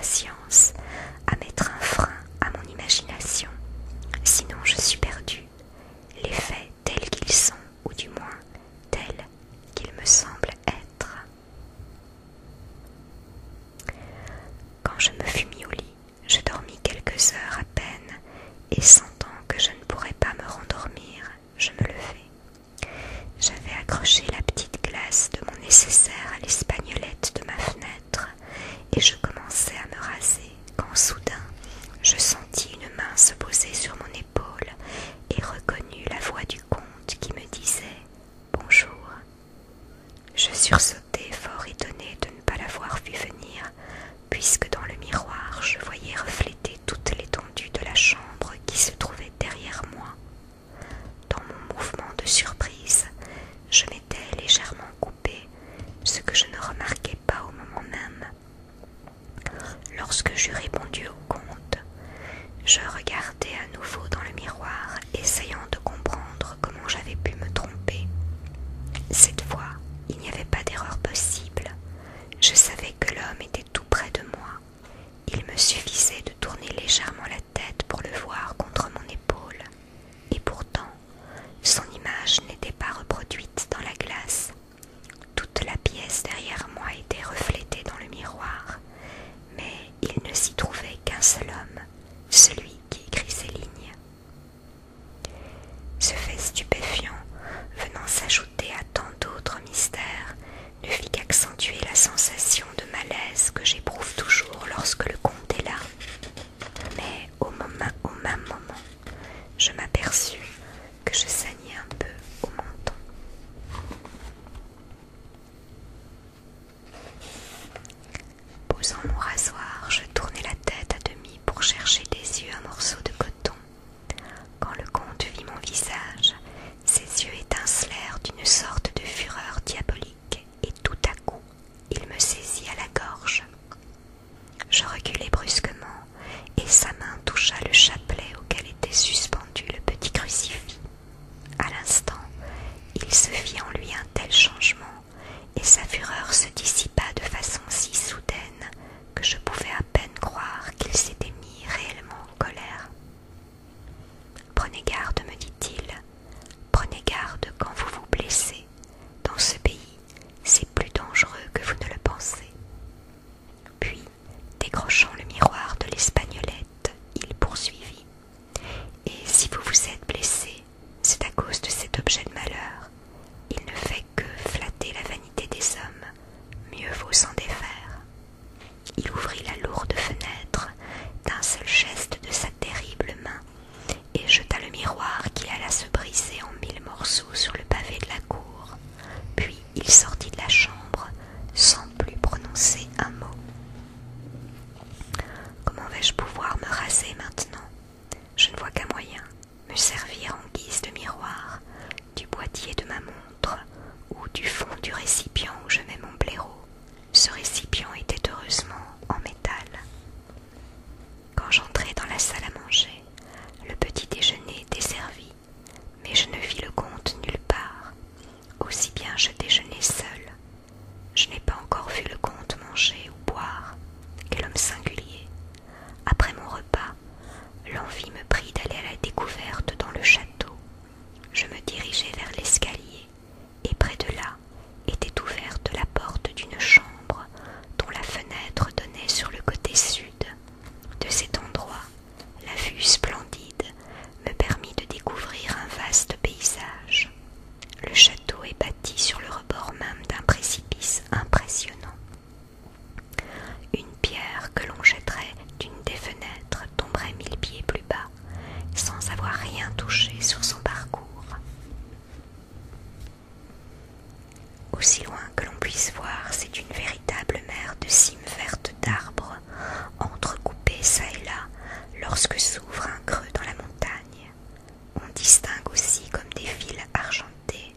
patience, à mettre un frein à mon imagination. Sinon je suis perdue. Les faits tels qu'ils sont, ou du moins tels qu'ils me semblent être. Quand je me fus mis au lit, je dormis quelques heures à peine, et sentant que je ne pourrais pas me rendormir, je me levai. J'avais accroché la petite glace de mon nécessaire à l'espagnolette de ma fenêtre, et je commençais à me raser, quand soudain je sentis une main se poser sur mon épaule et reconnus la voix du comte qui me disait « Bonjour ». Je sursautai fort étonnée de ne pas l'avoir vu venir, puisque dans le miroir je voyais refléter toute l'étendue de la chambre qui se trouvait derrière moi. Dans mon mouvement de surprise, je m'étais légèrement coupée, ce que je ne remarquai pas au moment même. Lorsque j'eus répondu au comte, je regardai à nouveau dans le miroir, essayant de comprendre comment j'avais pu me tromper. Cette fois, il n'y avait pas d'erreur possible. Je savais que l'homme était tout près de moi. Il me suffisait de tourner légèrement la tête pour le voir contre mon épaule. Et pourtant, son image n'était pas reproduite dans la glace. Toute la pièce derrière moi était reflétée dans le miroir, mais il ne s'y trouvait qu'un seul homme, celui qui écrit ces lignes. Ce fait stupéfiant, venant s'ajouter à tant d'autres mystères, ne fit qu'accentuer la sensation de malaise que j'éprouve toujours lorsque le comte est là. Mais au même moment, je m'aperçus que je saignais un peu au menton. Posant mon rasoir, je tournai la tête à demi pour chercher des yeux un morceau de coton. Quand le comte vit mon visage, ses yeux étincelèrent d'une sorte de fureur diabolique, et tout à coup, il me saisit à la gorge. Je reculai brusquement, et sa main toucha le chapelet auquel était suspendu le petit crucifix. À l'instant, il se fit en lui un tel changement, et sa fureur se dissipa de façon si soudaine que je pouvais à peine croire qu'il s'était mis réellement en colère. « Prenez garde, me dit-il, prenez garde quand vous vous blessez. Dans ce pays, c'est plus dangereux que vous ne le pensez. » Puis, décrochant le miroir de l'espagnolette, il poursuivit. « Et si vous vous êtes blessé, c'est à cause de cet objet de malheur. Il ne fait que flatter la vanité des hommes, mieux vaut s'en défaire. » Il ouvrit la lourde fenêtre d'un seul geste de sa terrible main et jeta le miroir qui alla se briser en 1000 morceaux sur le pavé de la cour. Puis il sortit de la chambre sans plus prononcer un mot. Comment vais-je pouvoir me raser maintenant? Je ne vois qu'un moyen, me servir en guise de miroir du boîtier de ma montre ou du fond du récipient où je mets mon blaireau. Ce récipient était heureusement en métal. Quand j'entrai dans la salle à manger, le petit déjeuner était servi, mais je ne vis le comte nulle part. Aussi bien je déjeunais seul. Je n'ai pas encore vu le comte manger ou boire. Quel homme singulier! Après mon repas, l'envie me prit d'aller à la découverte dans le château. Je me dirigeai vers l'escalier, et près de là était ouverte la porte d'une chambre dont la fenêtre donnait sur le côté sud. De cet endroit, la vue splendide me permit de découvrir un vaste paysage. Le château est bâti sur le rebord même d'un précipice impressionnant. Une pierre que l'on jetterait d'une des fenêtres tomberait 1000 pieds plus bas, sans avoir rien touché sur son parcours. Aussi loin que l'on puisse voir, c'est une véritable mer de cimes vertes d'arbres, entrecoupées çà et là, lorsque s'ouvre un creux dans la montagne. On distingue aussi comme des fils argentés.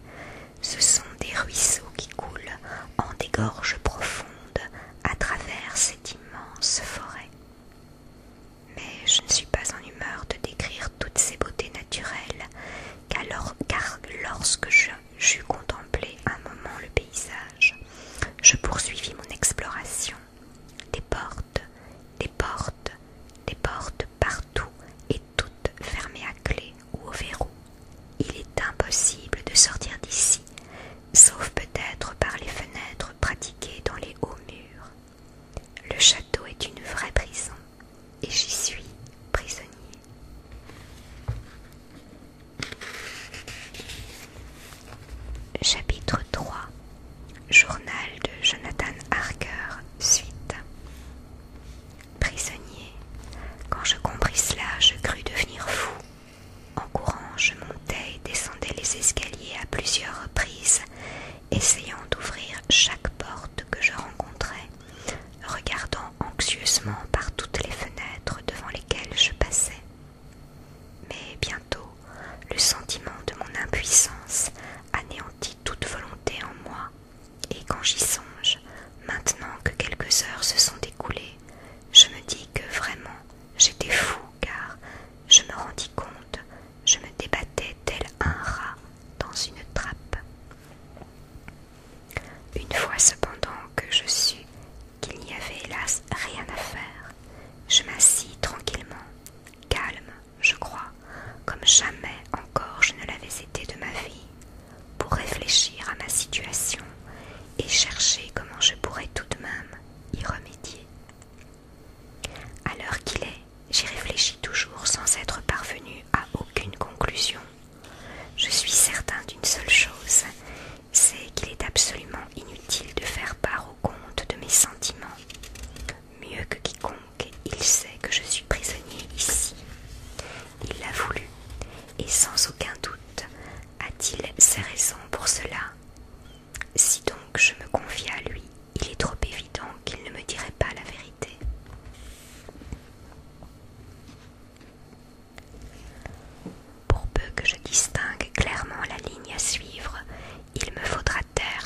Ce sont des ruisseaux qui coulent en des gorges profondes à travers cette immense forêt. Mais je ne suis pas en humeur de décrire toutes ces beautés naturelles, car lorsque j'eus contemplé un moment le paysage, je poursuivis mon exploration. Des portes, des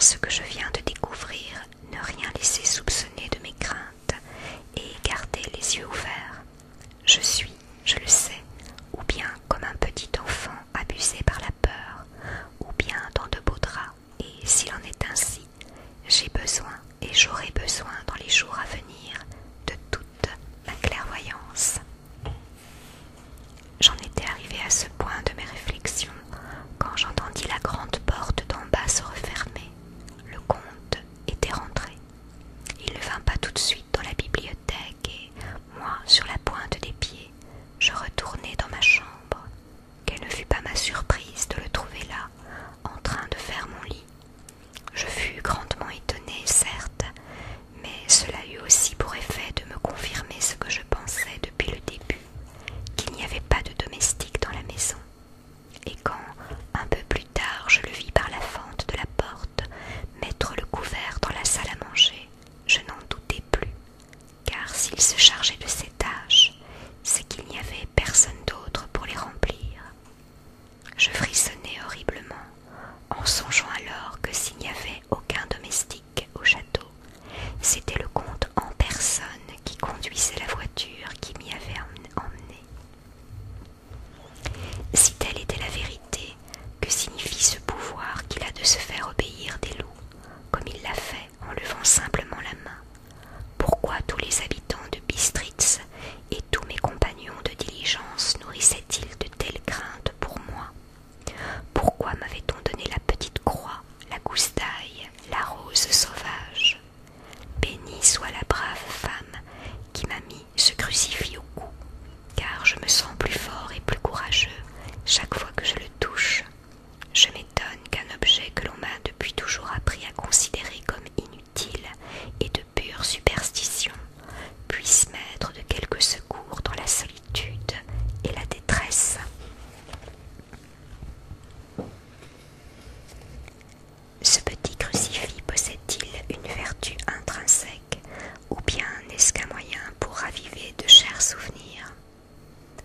ce que je viens de découvrir, ne rien laisser soupçonner de mes craintes et garder les yeux ouverts. Je suis, je le sais, ou bien comme un petit enfant abusé par la peur, ou bien dans de beaux draps, et s'il en est ainsi, j'ai besoin et j'aurai besoin dans les jours à venir de toute ma clairvoyance. J'en étais arrivée à ce point de mes réflexions quand j'entendis la grande porte d'en bas se refermer. Le comte était rentré. Il ne vint pas tout de suite dans la bibliothèque et moi, sur la pointe des pieds, je retournai dans ma chambre. Quelle ne fut pas ma surprise de le trouver là, en train de faire mon lit. Je fus grandement étonnée, certes, mais cela eut aussi pour effet de me confirmer ce que je pensais depuis le début, qu'il n'y avait pas de domestique dans la maison. Et quand, un peu plus tard, je le vis par la fente de la porte mettre le couvert dans la salle à manger, je n'en doutai plus, car s'il se chargeait de ses tâches, c'est qu'il n'y avait personne d'autre pour les remplir. Je frissonnai horriblement, en songeant alors que s'il n'y avait aucun domestique au château, c'était le comte en personne qui conduisait la voiture qui m'y avait emmené. Si telle était la vérité, que signifie ce pouvoir qu'il a de se faire obéir des loups, comme il l'a fait en levant simplement la main? Pourquoi tous les habitants de Bistritz et tous mes compagnons de diligence nourrissaient-ils de telles craintes pour moi? Pourquoi m'avait-on donné la petite croix, la gousse d'ail, la rose sauvage? Bénie soit la brave femme qui m'a mis ce crucifix au cou, car je me sens plus fort et plus courageux chaque fois que je le touche. Je m'étonne qu'un objet que l'on m'a depuis toujours appris à considérer comme inutile et de pure superstition puisse m'être de quelque secours dans la solitude et la détresse. Ce petit crucifix possède-t-il une vertu intrinsèque, ou bien n'est-ce qu'un moyen pour raviver de chers souvenirs?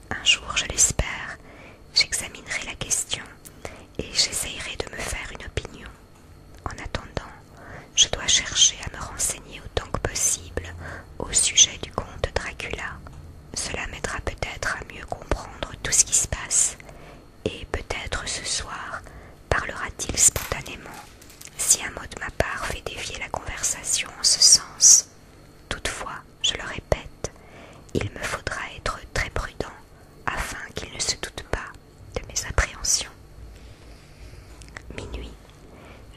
Un jour, je l'espère, j'examinerai la question et j'essayerai de me faire une opinion. En attendant, je dois chercher à me renseigner autant que possible au sujet du comte Dracula. Cela m'aidera peut-être à mieux comprendre tout ce qui se passe, et peut-être ce soir parlera-t-il spontanément, si un mot de ma part fait dévier la conversation en ce sens. Toutefois, je le répète, il me faudra être très prudent afin qu'il ne se doute pas de mes appréhensions. Minuit,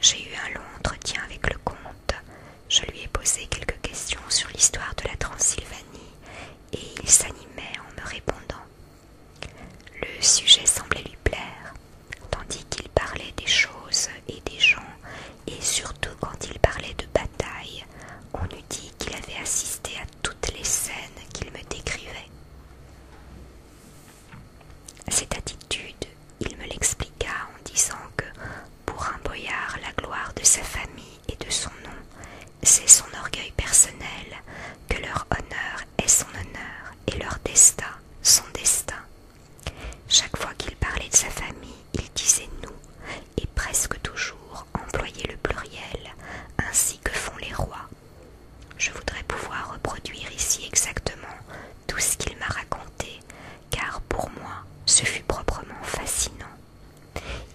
j'ai eu un long entretien avec le comte. Je lui ai posé quelques questions sur l'histoire de la Transylvanie et il s'animait en me répondant. Le sujet semblait lui plaire, tandis qu'il parlait des choses et des gens, et surtout quand il parlait de bataille, on eût dit qu'il avait assisté à toutes les scènes qu'il me décrivait. Cette attitude, il me l'expliqua en disant que, pour un boyard, la gloire de sa famille et de son nom, c'est son orgueil personnel, que leur honneur est son honneur et leur destin son destin. Chaque fois qu'il parlait de sa famille, il disait « nous » et presque toujours employait le pluriel, ainsi que font les rois. Je voudrais pouvoir reproduire ici exactement tout ce qu'il m'a raconté, car pour moi, ce fut proprement fascinant.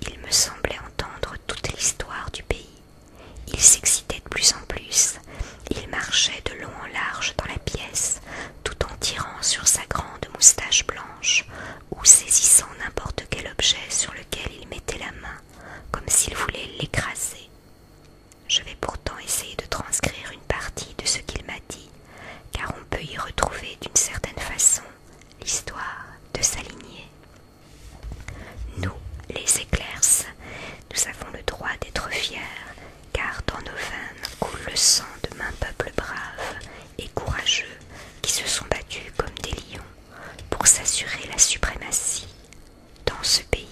Il me semblait entendre toute l'histoire du pays. Il s'excitait de plus en plus. Il marchait de long en large dans la pièce, tout en tirant sur sa grande moustache blanche, ou saisissant n'importe quel objet sur lequel il mettait la main, comme s'il voulait l'écraser. Je vais pourtant essayer de transcrire une partie de ce qu'il m'a dit, car on peut y retrouver d'une certaine façon l'histoire de sa lignée. Nous, les Éclairs, nous avons le droit d'être fiers, car dans nos veines coule le sang de maints peuples braves et courageux qui se sont battus comme des lions pour s'assurer la suprématie dans ce pays.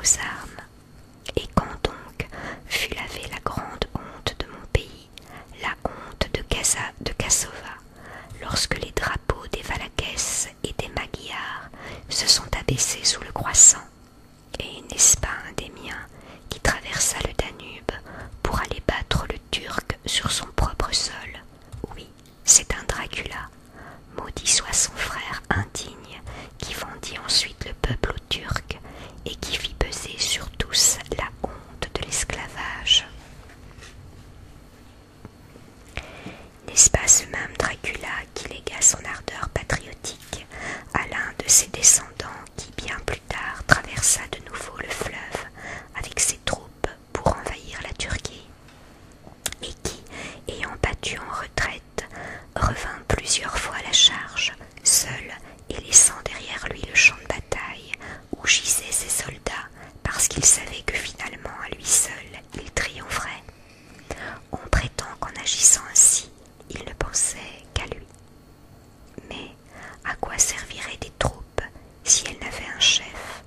aux armes. Et quand donc fut lavée la grande honte de mon pays, la honte de Cassova, lorsque les drapeaux des Valaquès et des Magyars se sont abaissés sous le croissant, et n'est-ce pas un des miens qui traversa le Danube pour aller battre le Turc sur son propre sol? Oui, c'est un Dracula. Maudit soit son frère indigne, qui vendit ensuite le peuple aux Turcs et qui fit peser sur tous la honte de l'esclavage. N'est-ce pas ce même Dracula qui légua son ardeur patriotique à l'un de ses descendants qui bien plus tard traversa de nouveau le fleuve avec ses troupes pour envahir la Turquie, et qui, ayant battu en retraite, revint plusieurs fois à la charge, seul et laissant derrière lui le champ de bataille où gisaient ses soldats, parce qu'il savait que finalement à lui seul il triompherait. On prétend qu'en agissant ainsi, il ne pensait qu'à lui. Mais à quoi serviraient des troupes si elles n'avaient un chef?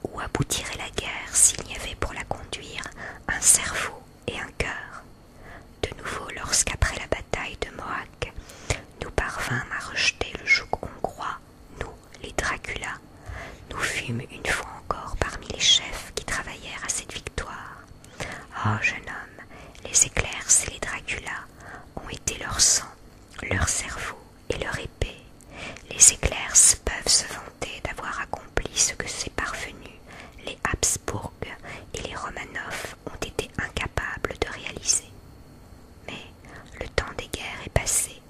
Où aboutirait la guerre s'il n'y avait pour la conduire un cerveau et un cœur? De nouveau, lorsqu'après la bataille de Mohacs, nous parvînmes à rejeter le joug hongrois, nous, les Dracula, nous fûmes une fois encore parmi les chefs qui travaillèrent à cette victoire. Oh, jeune homme, les éclairs et les Dracula ont été leur sang, leur cerveau et leur épée. Les éclairs peuvent se vanter d'avoir accompli ce que ces parvenus, les Habsbourg et les Romanov, ont été incapables de réaliser. Mais le temps des guerres est passé.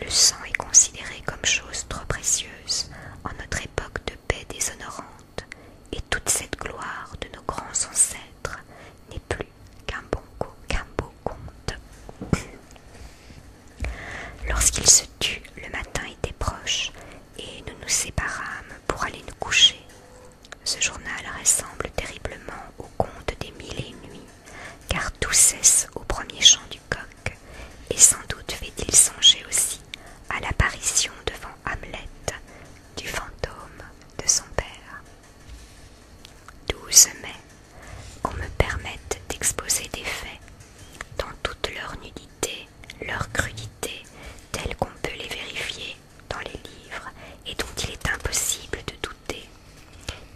Le sang est considéré comme chose trop précieuse en notre époque de paix déshonorante, et toute cette gloire de nos grands ancêtres n'est plus qu'un beau conte. Lorsqu'il se tut, le matin était proche, et nous nous séparâmes pour aller nous coucher. Ce journal ressemble terriblement au conte des 1001 nuits, car tout cesse au premier chant du coq, et sans doute fait-il songer aussi à l'apparition devant Hamlet du fantôme de son père. 12 mai, qu'on me permette d'exposer des faits, dans toute leur nudité, leur crudité, telles qu'on peut les vérifier dans les livres et dont il est impossible de douter.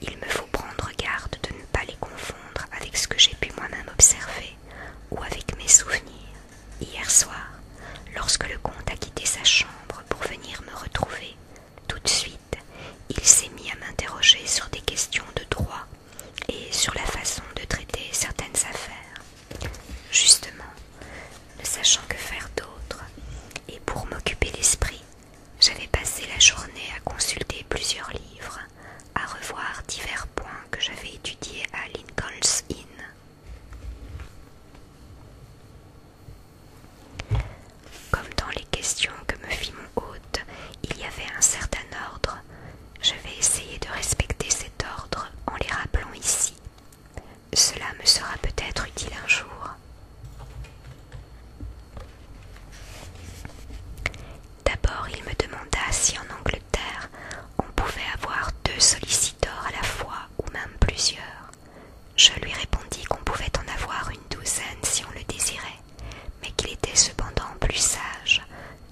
Il me faut prendre garde de ne pas les confondre avec ce que j'ai pu moi-même observer ou avec mes souvenirs. Hier soir, lorsque le comte a quitté sa chambre pour venir me retrouver, tout de suite, il s'est mis à m'interroger sur des questions de droit et sur la façon de traiter certaines affaires. Justement, ne sachant que faire d'autre, et pour m'occuper l'esprit, j'avais passé la journée à consulter plusieurs livres, à revoir divers points que j'avais étudiés à Lincoln's Inn. Comme dans les questions que me fit mon hôte, il y avait un certain ordre, je vais essayer de respecter cet ordre en les rappelant ici. Cela me sera peut-être utile un jour. D'abord, il me demanda si en Angleterre on pouvait avoir 2 sollicitors à la fois ou même plusieurs. Je lui répondis qu'on pouvait en avoir une douzaine si on le désirait, mais qu'il était cependant plus sage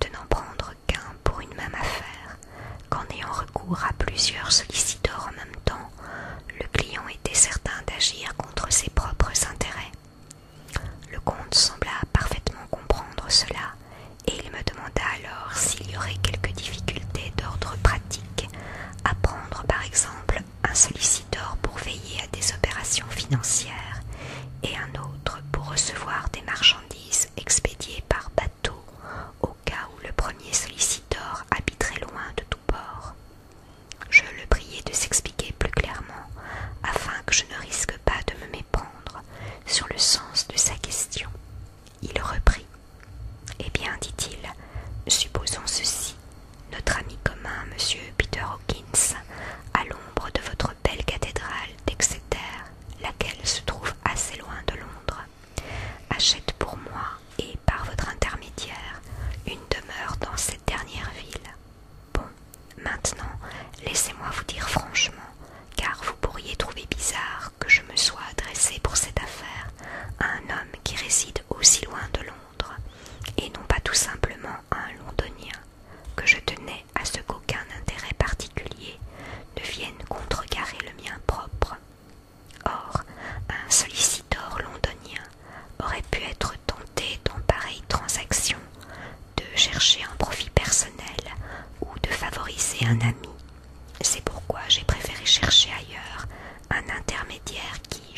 de n'en prendre qu'un pour une même affaire, qu'en ayant recours à plusieurs sollicitors en même temps, le client était certain d'agir contre ses propres intérêts. Le comte sembla parfaitement comprendre cela, et il me demanda alors s'il y aurait quelques difficultés d'ordre pratique à prendre par exemple un solliciteur pour veiller à des opérations financières et un autre pour recevoir des marchandises expédiées par bateau au cas où le premier solliciteur habiterait loin de tout port. Je le priai de s'expliquer plus clairement afin que je ne risque pas de me méprendre sur le sens de sa question. Il reprit. Eh bien, dit-il, supposons ceci. Notre ami commun, M. Peter Hawkins, à l'ombre de votre belle cathédrale d'Exeter, laquelle se trouve assez loin de Londres, a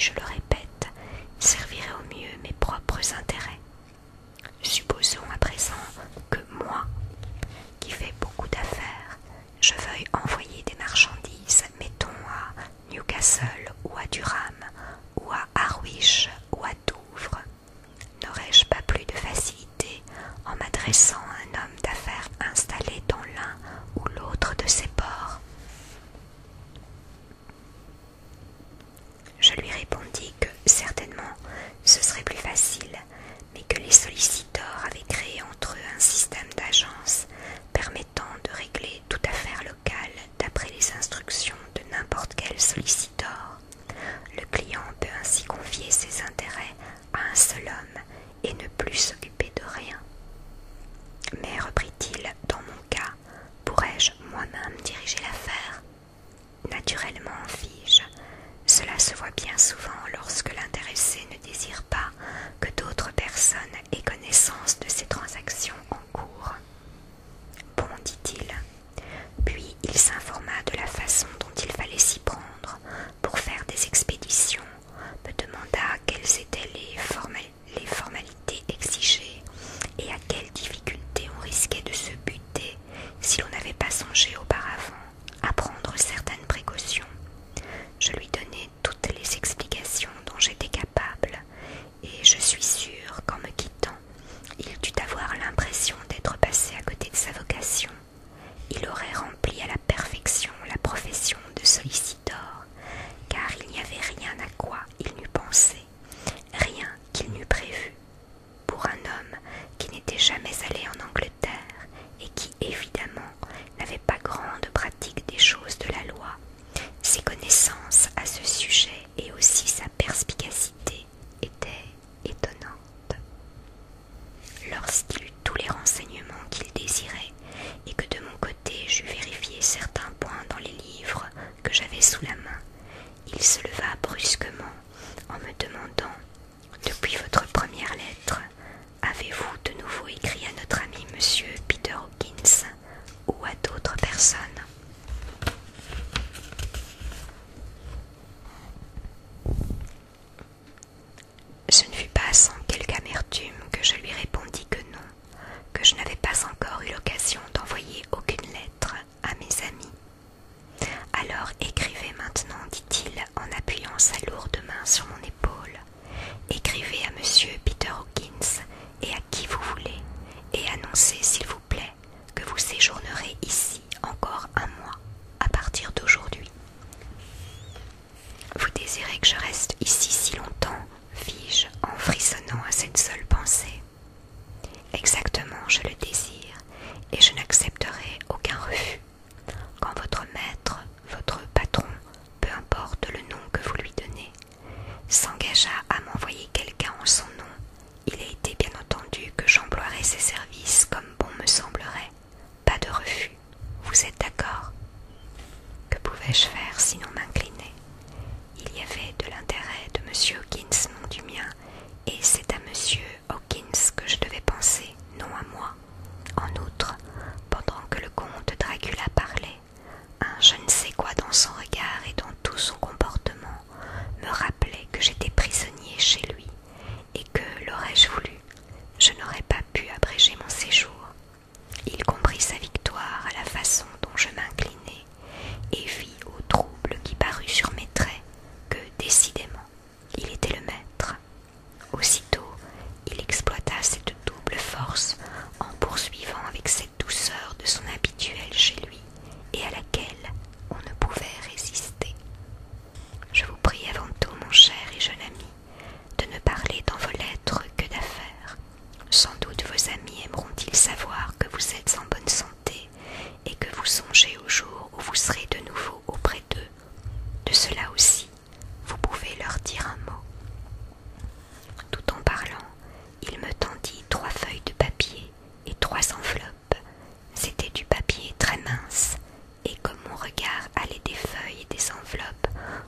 je le répète, servirait au mieux mes propres intérêts. Supposons à présent que moi, qui fais beaucoup d'affaires, je veuille envoyer des marchandises, mettons à Newcastle ou à Durham, ou à Harwich ou à Douvres. N'aurais-je pas plus de facilité en m'adressant à un homme d'affaires installé dans l'un ou l'autre de ces ports? Je lui répondis que certainement ce serait plus facile, mais que les solliciteurs avaient créé entre eux un système d'agence permettant de régler toute affaire locale d'après les instructions de n'importe quel solliciteur. Le client peut ainsi confier ses intérêts à un seul homme et ne plus s'occuper de rien. Mais, reprit-il, dans mon cas, pourrais-je moi-même diriger l'affaire? Naturellement, fis-je. Cela se voit bien souvent lorsque l'intéressé ne désire pas que d'autres personnes aient connaissance de ses transactions en cours. Bon, dit-il. Puis il s'informa de la façon dont il fallait s'y prendre pour faire des expéditions, me demanda quelles étaient les formalités exigées et à quelles difficultés on risquait de se buter si l'on n'avait pas songé auparavant à prendre certaines précautions. Je lui donnai toutes les explications dont j'étais capable, et je suis sûre qu'en me quittant, il dut avoir l'impression d'être passé à côté de sa vocation. Il aurait rempli à la perfection la profession de solliciteur, car il n'y avait rien à quoi il n'eût pensé, rien qu'il n'eût prévu. Pour un homme qui n'était jamais allé en Angleterre et qui, évidemment, n'avait pas grande pratique des choses de la loi, ses connaissances à ce sujet et aussi sa perspicacité étaient étonnantes. Lorsqu'il eut tous les renseignements qu'il désirait et que de mon côté j'eus vérifié certains points dans les livres que j'avais sous la main, il se leva brusquement en me demandant « Depuis votre première lettre, avez-vous de nouveau écrit à notre ami monsieur Peter Hawkins ou à d'autres personnes ?» Ce ne fut pas sans quelque amertume que je lui répondis que non, que je n'avais pas encore eu l'occasion d'envoyer aucune lettre à mes amis. Alors écrivez maintenant, dit-il en appuyant sa lourde main sur mon épaule. Écrivez à monsieur Peter Hawkins et à qui vous voulez, et annoncez, s'il vous plaît, que vous séjournerez ici encore un mois à partir d'aujourd'hui. Vous désirez que je reste ici si longtemps? Fis-je en frissonnant à cette seule pensée. Exactement, je le désire, et je n'accepterai aucun refus. Quand votre maître, votre patron, peu importe le nom que vous lui donnez, s'engagea à m'envoyer quelqu'un en son nom, il a été bien entendu que j'emploierai ses services comme bon me semblerait. Pas de refus. Vous êtes d'accord? Que pouvais-je faire sinon m'incliner? Il y avait de l'intérêt de M. Hawkins, non du mien, et c'est à M. Hawkins que je devais penser, non à moi. En outre, pendant que le comte Dracula parlait, un je ne sais quoi dans son regard et dans tout son comportement me rappelait que j'étais prisonnier chez lui, et que, l'aurais-je voulu, je n'aurais pas pu abréger mon séjour. Il comprit sa victoire à la façon dont je m'inclinai, et vit au trouble qui parut sur mes traits que, décidément, il était le maître. Aussitôt, il exploita cette double force en poursuivant avec cette douceur de son habituel chez lui et à laquelle on ne pouvait résister. Je vous prie avant tout, mon cher et jeune ami, de ne parler dans vos lettres que d'affaires. Sans doute vos amis aimeront-ils savoir que vous êtes en bonne santé et que vous songez au jour où vous serez de nouveau auprès d'eux. De cela aussi, vous pouvez leur dire un mot. Tout en parlant, il me tendit 3 feuilles de papier et 3 enveloppes. C'était du papier très mince, et comme mon regard allait des feuilles et des enveloppes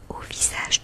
au visage